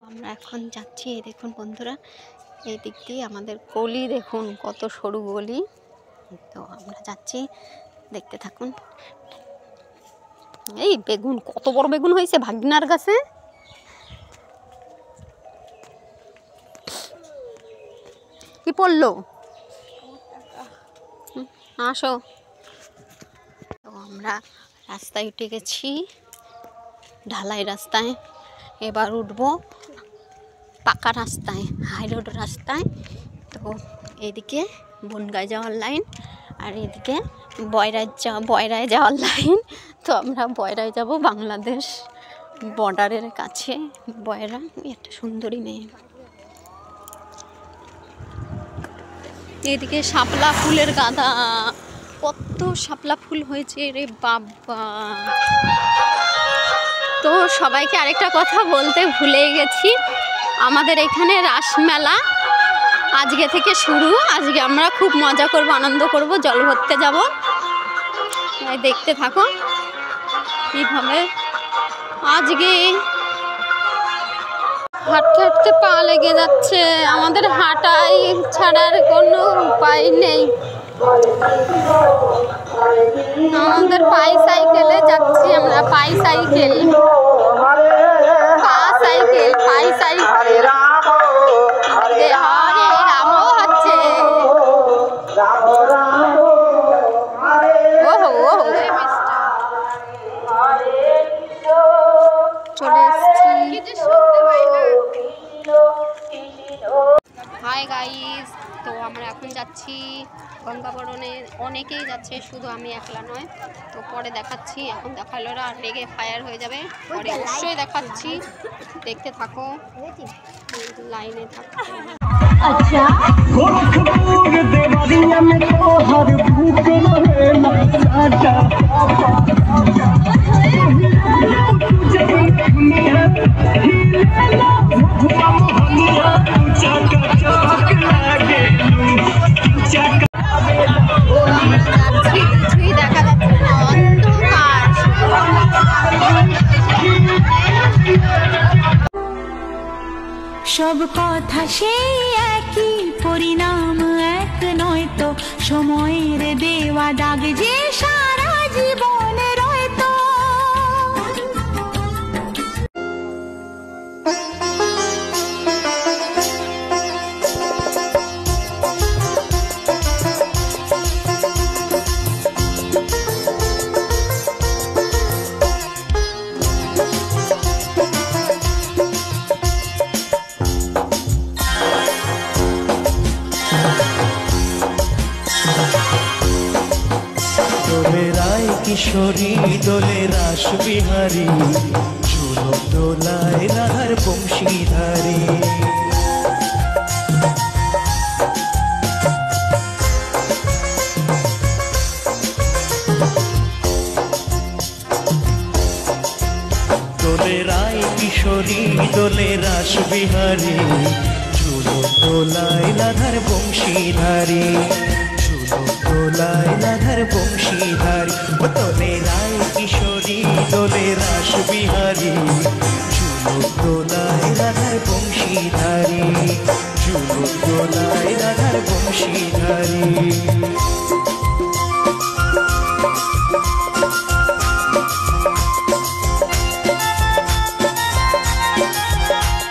আমরা এখন যাচ্ছি, এই দেখুন বন্ধুরা, এই দিক দিয়ে আমাদের গলি দেখুন, কত সরু গলি। তো আমরা যাচ্ছি, দেখতে থাকুন। এই বেগুন, কত বড় বেগুন হয়েছে ভাগনার গাছে। কি পড়লো? আসো। তো আমরা রাস্তায় উঠে গেছি, ঢালাই রাস্তায়। এবার উঠবো পাকা রাস্তায়, হাই রোড রাস্তায়। তো এদিকে বনগাঁ যাওয়ার লাইন, আর এদিকে বয়রায় যাওয়ার লাইন। তো আমরা বয়রায় যাব, বাংলাদেশ বর্ডারের কাছে বয়রা। একটা সুন্দরী মেয়ে। এদিকে শাপলা ফুলের গাদা, কত শাপলা ফুল হয়েছে রে বাবা। তো সবাইকে আরেকটা কথা বলতে ভুলে গেছি, আমাদের এখানে রাসমেলা আজকে থেকে শুরু। আজকে আমরা খুব মজা করব, আনন্দ করব, জল ভরতে যাব। দেখতে থাকো কিভাবে। আজকে হাঁটতে হাঁটতে পা লেগে যাচ্ছে, আমাদের হাঁটাই ছাড়ার কোনো উপায় নেই। আমাদের পাই সাইকেলে যাচ্ছি আমরা, পাই সাইকেল। হরে রাম হচ্ছে। চলে এসছি। হাই গাইস, তো আমরা এখন যাচ্ছি গঙ্গাবরণে। অনেকেই যাচ্ছে, শুধু আমি একলা নয়। তো পরে দেখাচ্ছি, এখন দেখালো না, আর রেগে ফায়ার হয়ে যাবে। পরে অবশ্যই দেখাচ্ছি, দেখতে থাকো, লাইনে থাকো। দেখা যাচ্ছে না, অন্ধকার। সব কথা সেই একই, পরিণাম এক নয় তো। সময়ের দেওয়া দাগ যে সারা জীবন রয়তো। কিশোরী দোলে রাস বিহারী, চুলো দোলায় রাধার বংশীধারী। দোলে রায় কিশোরী দোলে রাস বিহারী, চুলো দোলায় রাধার বংশীধারী। দোলায় রাধার বংশীধারী, দোলে রায় কিশোরী দোলে রাস বিহারী, চুলো দোলায় রাধার বংশীধারী। চুলো দোলায় রাধার বংশীধারী।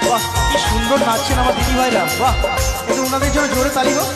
বাহ, কি সুন্দর নাচছেন আমার দিদি ভাইরা। বাহ, একটু ওনাদের জন্য জোরে তালি হোক।